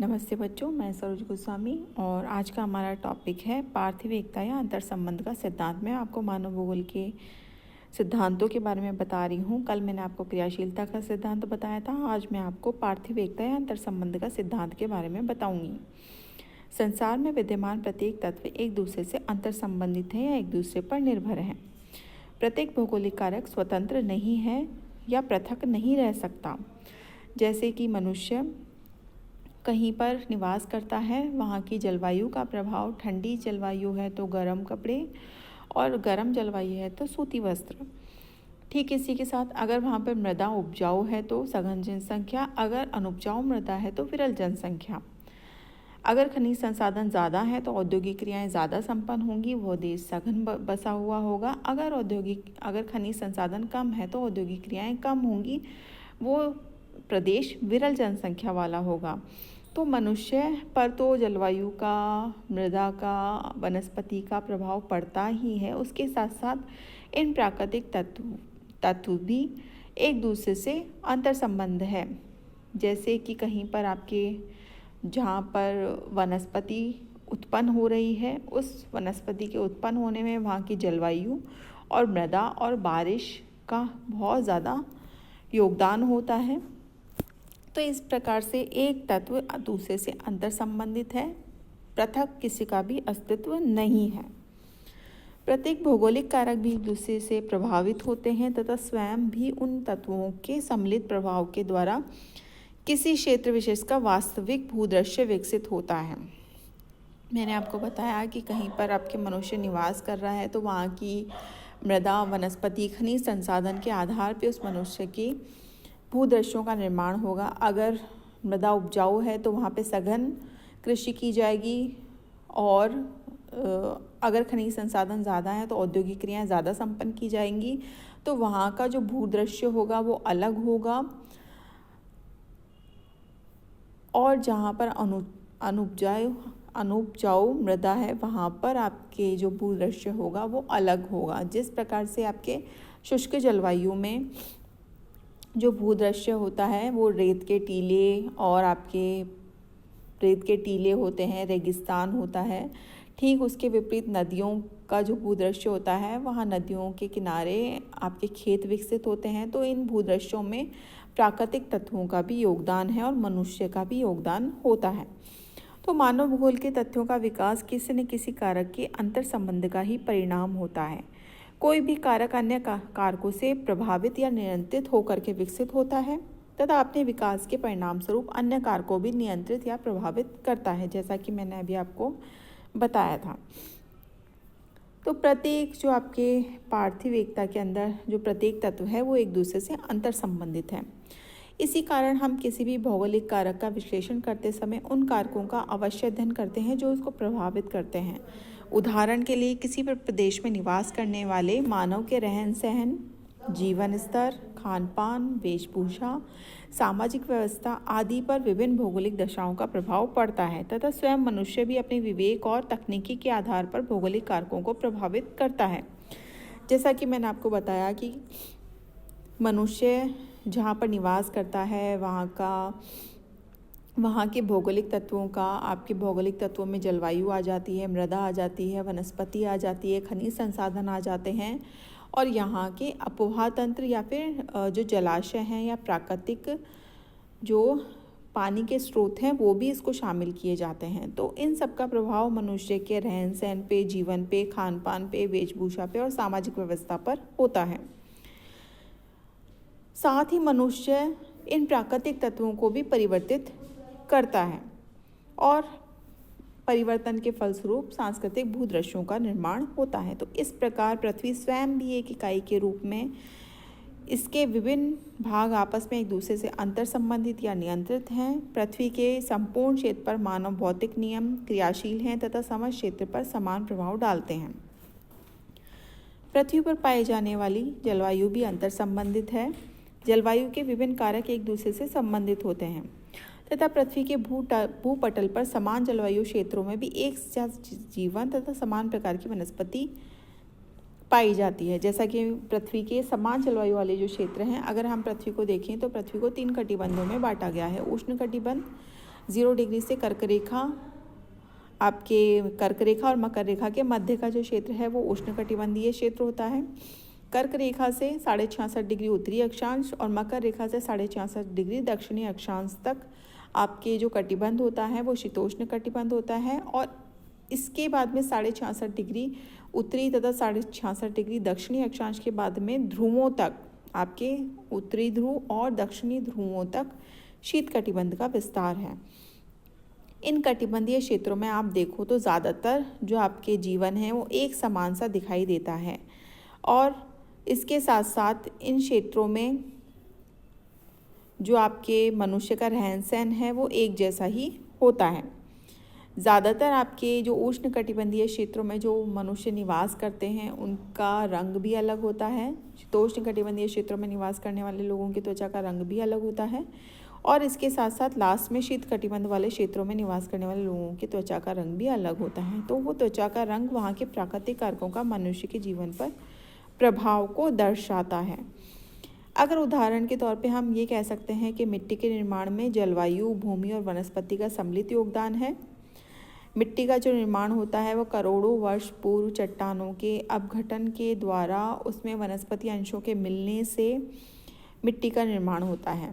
नमस्ते बच्चों, मैं सरोज गोस्वामी और आज का हमारा टॉपिक है पार्थिव एकता या अंतर संबंध का सिद्धांत। मैं आपको मानव भूगोल के सिद्धांतों के बारे में बता रही हूँ। कल मैंने आपको क्रियाशीलता का सिद्धांत बताया था, आज मैं आपको पार्थिव एकता या अंतर संबंध का सिद्धांत के बारे में बताऊँगी। संसार में विद्यमान प्रत्येक तत्व एक दूसरे से अंतर संबंधित है या एक दूसरे पर निर्भर है। प्रत्येक भौगोलिक कारक स्वतंत्र नहीं है या पृथक नहीं रह सकता। जैसे कि मनुष्य कहीं पर निवास करता है, वहाँ की जलवायु का प्रभाव, ठंडी जलवायु है तो गर्म कपड़े और गर्म जलवायु है तो सूती वस्त्र। ठीक इसी के साथ अगर वहाँ पर मृदा उपजाऊ है तो सघन जनसंख्या, अगर अनुपजाऊ मृदा है तो विरल जनसंख्या। अगर खनिज संसाधन ज़्यादा है तो औद्योगिक क्रियाएं ज़्यादा संपन्न होंगी, वो देश सघन बसा हुआ होगा। अगर खनिज संसाधन कम है तो औद्योगिक क्रियाएं कम होंगी, वो प्रदेश विरल जनसंख्या वाला होगा। तो मनुष्य पर तो जलवायु का, मृदा का, वनस्पति का प्रभाव पड़ता ही है। उसके साथ साथ इन प्राकृतिक तत्व भी एक दूसरे से अंतर संबंध है। जैसे कि कहीं पर आपके जहाँ पर वनस्पति उत्पन्न हो रही है, उस वनस्पति के उत्पन्न होने में वहाँ की जलवायु और मृदा और बारिश का बहुत ज़्यादा योगदान होता है। तो इस प्रकार से एक तत्व दूसरे से अंतर संबंधित है, पृथक किसी का भी अस्तित्व नहीं है। प्रत्येक भौगोलिक कारक भी एक दूसरे से प्रभावित होते हैं तथा स्वयं भी उन तत्वों के सम्मिलित प्रभाव के द्वारा किसी क्षेत्र विशेष का वास्तविक भूदृश्य विकसित होता है। मैंने आपको बताया कि कहीं पर आपके मनुष्य निवास कर रहा है तो वहाँ की मृदा, वनस्पति, खनिज संसाधन के आधार पर उस मनुष्य की भूदृश्यों का निर्माण होगा। अगर मृदा उपजाऊ है तो वहाँ पे सघन कृषि की जाएगी और अगर खनिज संसाधन ज़्यादा है तो औद्योगिक क्रियाएं ज़्यादा संपन्न की जाएंगी। तो वहाँ का जो भूदृश्य होगा वो अलग होगा और जहाँ पर अनुपजाऊ मृदा है वहाँ पर आपके जो भूदृश्य होगा वो अलग होगा। जिस प्रकार से आपके शुष्क जलवायु में जो भूदृश्य होता है वो रेत के टीले होते हैं, रेगिस्तान होता है। ठीक उसके विपरीत नदियों का जो भूदृश्य होता है, वहाँ नदियों के किनारे आपके खेत विकसित होते हैं। तो इन भूदृश्यों में प्राकृतिक तत्वों का भी योगदान है और मनुष्य का भी योगदान होता है। तो मानव भूगोल के तथ्यों का विकास किसी न किसी कारक के अंतर संबंध का ही परिणाम होता है। कोई भी कारक अन्य कारकों से प्रभावित या नियंत्रित होकर के विकसित होता है तथा अपने विकास के परिणाम स्वरूप अन्य कारकों भी नियंत्रित या प्रभावित करता है, जैसा कि मैंने अभी आपको बताया था। तो प्रत्येक जो आपके पार्थिव एकता के अंदर जो प्रत्येक तत्व है वो एक दूसरे से अंतर संबंधित है। इसी कारण हम किसी भी भौगोलिक कारक का विश्लेषण करते समय उन कारकों का अवश्य अध्ययन करते हैं जो उसको प्रभावित करते हैं। उदाहरण के लिए किसी भी प्रदेश में निवास करने वाले मानव के रहन सहन, जीवन स्तर, खान पान, वेशभूषा, सामाजिक व्यवस्था आदि पर विभिन्न भौगोलिक दशाओं का प्रभाव पड़ता है तथा स्वयं मनुष्य भी अपने विवेक और तकनीकी के आधार पर भौगोलिक कारकों को प्रभावित करता है। जैसा कि मैंने आपको बताया कि मनुष्य जहाँ पर निवास करता है वहाँ के भौगोलिक तत्वों का, आपके भौगोलिक तत्वों में जलवायु आ जाती है, मृदा आ जाती है, वनस्पति आ जाती है, खनिज संसाधन आ जाते हैं और यहाँ के अपवाह तंत्र या फिर जो जलाशय हैं या प्राकृतिक जो पानी के स्रोत हैं वो भी इसको शामिल किए जाते हैं। तो इन सब का प्रभाव मनुष्य के रहन सहन पे, जीवन पे, खान पान पे, वेशभूषा पे और सामाजिक व्यवस्था पर होता है। साथ ही मनुष्य इन प्राकृतिक तत्वों को भी परिवर्तित करता है और परिवर्तन के फलस्वरूप सांस्कृतिक भूदृश्यों का निर्माण होता है। तो इस प्रकार पृथ्वी स्वयं भी एक इकाई के रूप में इसके विभिन्न भाग आपस में एक दूसरे से अंतर संबंधित या नियंत्रित हैं। पृथ्वी के संपूर्ण क्षेत्र पर मानव भौतिक नियम क्रियाशील हैं तथा समस्त क्षेत्र पर समान प्रभाव डालते हैं। पृथ्वी पर पाए जाने वाली जलवायु भी अंतर संबंधित है। जलवायु के विभिन्न कारक एक दूसरे से संबंधित होते हैं तथा पृथ्वी के भूपटल पर समान जलवायु क्षेत्रों में भी एक जीवन तथा समान प्रकार की वनस्पति पाई जाती है। जैसा कि पृथ्वी के समान जलवायु वाले जो क्षेत्र हैं, अगर हम पृथ्वी को देखें तो पृथ्वी को 3 कटिबंधों में बांटा गया है। उष्ण कटिबंध, 0 डिग्री से कर्क रेखा, आपके कर्क रेखा और मकर रेखा के मध्य का जो क्षेत्र है वो उष्णकटिबंधीय क्षेत्र होता है। कर्क रेखा से 66.5 डिग्री उत्तरी अक्षांश और मकर रेखा से 66.5 डिग्री दक्षिणी अक्षांश तक आपके जो कटिबंध होता है वो शीतोष्ण कटिबंध होता है। और इसके बाद में 66.5 डिग्री उत्तरी तथा 66.5 डिग्री दक्षिणी अक्षांश के बाद में ध्रुवों तक, आपके उत्तरी ध्रुव और दक्षिणी ध्रुवों तक शीत कटिबंध का विस्तार है। इन कटिबंधीय क्षेत्रों में आप देखो तो ज़्यादातर जो आपके जीवन है वो एक समान सा दिखाई देता है और इसके साथ साथ इन क्षेत्रों में जो आपके मनुष्य का रहन सहन है वो एक जैसा ही होता है। ज़्यादातर आपके जो उष्ण कटिबंधीय क्षेत्रों में जो मनुष्य निवास करते हैं उनका रंग भी अलग होता है। शीतोष्ण कटिबंधीय क्षेत्रों में निवास करने वाले लोगों की त्वचा का रंग भी अलग होता है और इसके साथ साथ लास्ट में शीत कटिबंध वाले क्षेत्रों में निवास करने वाले लोगों की त्वचा का रंग भी अलग होता है। तो वो त्वचा का रंग वहाँ के प्राकृतिक कारकों का मनुष्य के जीवन पर प्रभाव को दर्शाता है। अगर उदाहरण के तौर पे हम ये कह सकते हैं कि मिट्टी के निर्माण में जलवायु, भूमि और वनस्पति का सम्मिलित योगदान है। मिट्टी का जो निर्माण होता है वो करोड़ों वर्ष पूर्व चट्टानों के अपघटन के द्वारा उसमें वनस्पति अंशों के मिलने से मिट्टी का निर्माण होता है।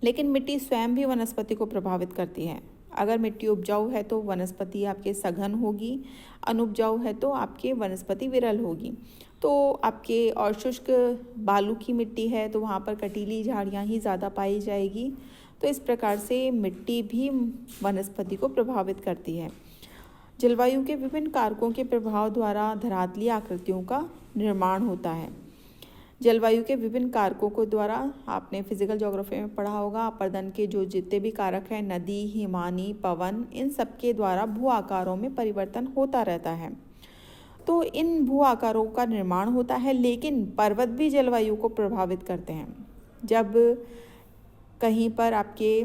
लेकिन मिट्टी स्वयं भी वनस्पति को प्रभावित करती है। अगर मिट्टी उपजाऊ है तो वनस्पति आपके सघन होगी, अनुपजाऊ है तो आपके वनस्पति विरल होगी। तो आपके और शुष्क बालू की मिट्टी है तो वहाँ पर कटीली झाड़ियाँ ही ज़्यादा पाई जाएगी। तो इस प्रकार से मिट्टी भी वनस्पति को प्रभावित करती है। जलवायु के विभिन्न कारकों के प्रभाव द्वारा धरातलीय आकृतियों का निर्माण होता है। जलवायु के विभिन्न कारकों को द्वारा आपने फिजिकल ज्योग्राफी में पढ़ा होगा, अपर्दन के जो जितने भी कारक हैं, नदी, हिमानी, पवन, इन सब के द्वारा भू आकारों में परिवर्तन होता रहता है। तो इन भू आकारों का निर्माण होता है, लेकिन पर्वत भी जलवायु को प्रभावित करते हैं। जब कहीं पर आपके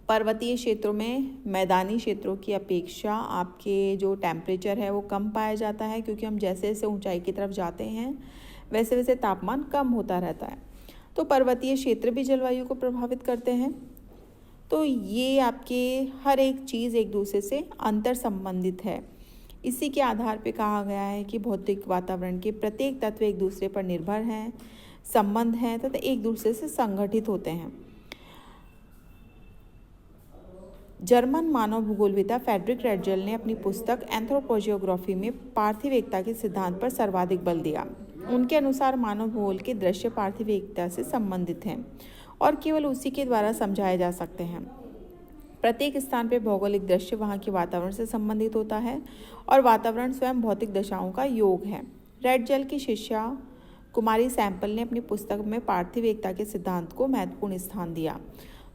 पर्वतीय क्षेत्रों में मैदानी क्षेत्रों की अपेक्षा आपके जो टेम्परेचर है वो कम पाया जाता है, क्योंकि हम जैसे जैसे ऊंचाई की तरफ जाते हैं वैसे वैसे तापमान कम होता रहता है। तो पर्वतीय क्षेत्र भी जलवायु को प्रभावित करते हैं। तो ये आपके हर एक चीज़ एक दूसरे से अंतर संबंधित है। इसी के आधार पे कहा गया है कि भौतिक वातावरण के प्रत्येक तत्व एक दूसरे पर निर्भर हैं, संबंध हैं तथा एक दूसरे से संगठित होते हैं। जर्मन मानव भूगोलविदा फ्रेडरिक रेटजल ने अपनी पुस्तक एंथ्रोपोजियोग्राफी में पार्थिव एकता के सिद्धांत पर सर्वाधिक बल दिया। उनके अनुसार मानव भूगोल के दृश्य पार्थिव एकता से संबंधित हैं और केवल उसी के द्वारा समझाए जा सकते हैं। प्रत्येक स्थान पर भौगोलिक दृश्य वहाँ के वातावरण से संबंधित होता है और वातावरण स्वयं भौतिक दशाओं का योग है। रेटजल की शिष्या कुमारी सैंपल ने अपनी पुस्तक में पार्थिव एकता के सिद्धांत को महत्वपूर्ण स्थान दिया।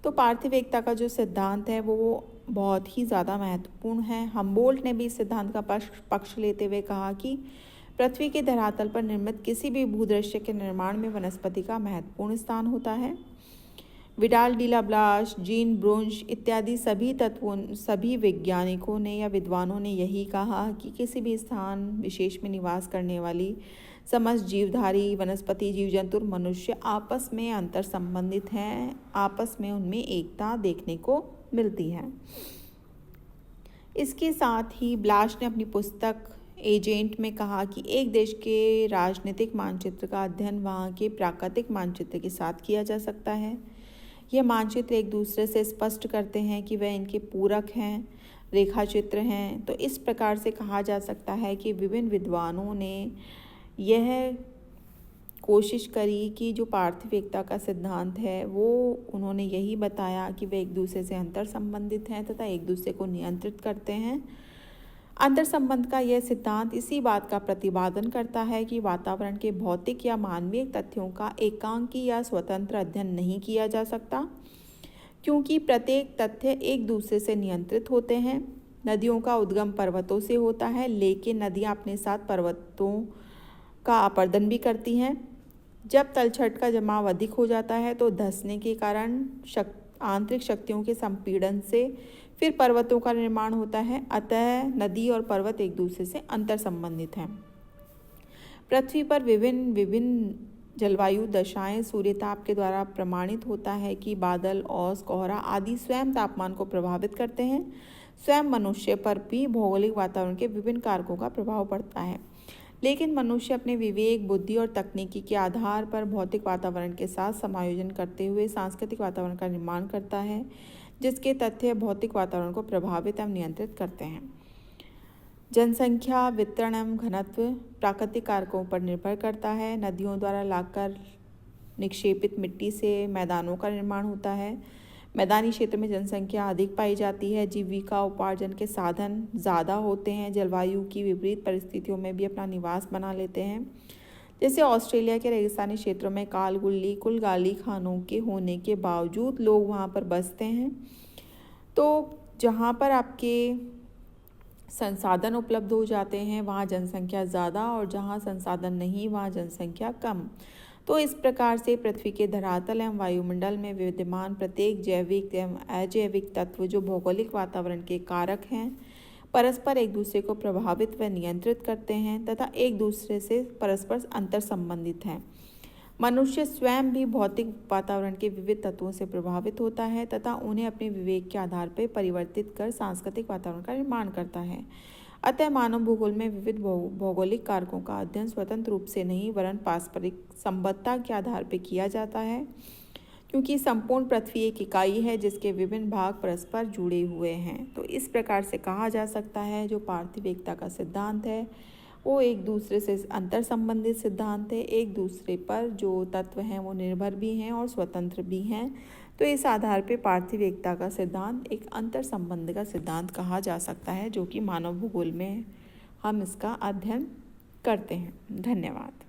तो पार्थिव एकता का जो सिद्धांत है वो बहुत ही ज़्यादा महत्वपूर्ण है। हम्बोल्ट ने भी इस सिद्धांत का पक्ष लेते हुए कहा कि पृथ्वी के धरातल पर निर्मित किसी भी भूदृश्य के निर्माण में वनस्पति का महत्वपूर्ण स्थान होता है। Vidal de la Blache, Jean Brunhes इत्यादि सभी वैज्ञानिकों ने या विद्वानों ने यही कहा कि किसी भी स्थान विशेष में निवास करने वाली समस्त जीवधारी वनस्पति, जीव जंतु, मनुष्य आपस में अंतर संबंधित हैं, आपस में उनमें एकता देखने को मिलती है। इसके साथ ही ब्लाश ने अपनी पुस्तक एजेंट में कहा कि एक देश के राजनीतिक मानचित्र का अध्ययन वहाँ के प्राकृतिक मानचित्र के साथ किया जा सकता है। यह मानचित्र एक दूसरे से स्पष्ट करते हैं कि वह इनके पूरक हैं, रेखाचित्र हैं। तो इस प्रकार से कहा जा सकता है कि विभिन्न विद्वानों ने यह कोशिश करी कि जो पार्थिव एकता का सिद्धांत है वो उन्होंने यही बताया कि वे एक दूसरे से अंतर संबंधित हैं तथा एक दूसरे को नियंत्रित करते हैं। अंतर संबंध का यह सिद्धांत इसी बात का प्रतिपादन करता है कि वातावरण के भौतिक या मानवीय तथ्यों का एकांकी या स्वतंत्र अध्ययन नहीं किया जा सकता, क्योंकि प्रत्येक तथ्य एक दूसरे से नियंत्रित होते हैं। नदियों का उद्गम पर्वतों से होता है, लेकिन नदियाँ अपने साथ पर्वतों का अपर्दन भी करती हैं। जब तलछट का जमाव अधिक हो जाता है तो धंसने के कारण आंतरिक शक्तियों के संपीड़न से फिर पर्वतों का निर्माण होता है। अतः नदी और पर्वत एक दूसरे से अंतर संबंधित हैं। पृथ्वी पर विभिन्न जलवायु दशाएं सूर्यताप के द्वारा प्रमाणित होता है कि बादल, ओस, कोहरा आदि स्वयं तापमान को प्रभावित करते हैं। स्वयं मनुष्य पर भी भौगोलिक वातावरण के विभिन्न कारकों का प्रभाव पड़ता है, लेकिन मनुष्य अपने विवेक, बुद्धि और तकनीकी के आधार पर भौतिक वातावरण के साथ समायोजन करते हुए सांस्कृतिक वातावरण का निर्माण करता है, जिसके तथ्य भौतिक वातावरण को प्रभावित एवं नियंत्रित करते हैं। जनसंख्या, वितरण एवं घनत्व प्राकृतिक कारकों पर निर्भर करता है। नदियों द्वारा लाकर निक्षेपित मिट्टी से मैदानों का निर्माण होता है। मैदानी क्षेत्र में जनसंख्या अधिक पाई जाती है। जीविका उपार्जन के साधन ज़्यादा होते हैं। जलवायु की विपरीत परिस्थितियों में भी अपना निवास बना लेते हैं। जैसे ऑस्ट्रेलिया के रेगिस्तानी क्षेत्रों में कालगुल्ली, कुलगाली खानों के होने के बावजूद लोग वहाँ पर बसते हैं। तो जहाँ पर आपके संसाधन उपलब्ध हो जाते हैं वहाँ जनसंख्या ज़्यादा, और जहाँ संसाधन नहीं वहाँ जनसंख्या कम। तो इस प्रकार से पृथ्वी के धरातल एवं वायुमंडल में विद्यमान प्रत्येक जैविक एवं अजैविक तत्व जो भौगोलिक वातावरण के कारक हैं, परस्पर एक दूसरे को प्रभावित व नियंत्रित करते हैं तथा एक दूसरे से परस्पर अंतर संबंधित हैं। मनुष्य स्वयं भी भौतिक वातावरण के विविध तत्वों से प्रभावित होता है तथा उन्हें अपने विवेक के आधार पर परिवर्तित कर सांस्कृतिक वातावरण का निर्माण करता है। अतः मानव भूगोल में विविध भौगोलिक कारकों का अध्ययन स्वतंत्र रूप से नहीं वरन पारस्परिक संबद्धता के आधार पर किया जाता है, क्योंकि संपूर्ण पृथ्वी एक इकाई है जिसके विभिन्न भाग परस्पर जुड़े हुए हैं। तो इस प्रकार से कहा जा सकता है जो पार्थिव एकता का सिद्धांत है वो एक दूसरे से अंतर संबंधित सिद्धांत है। एक दूसरे पर जो तत्व हैं वो निर्भर भी हैं और स्वतंत्र भी हैं। तो इस आधार पे पार्थिव एकता का सिद्धांत एक अंतर संबंध का सिद्धांत कहा जा सकता है, जो कि मानव भूगोल में हम इसका अध्ययन करते हैं। धन्यवाद।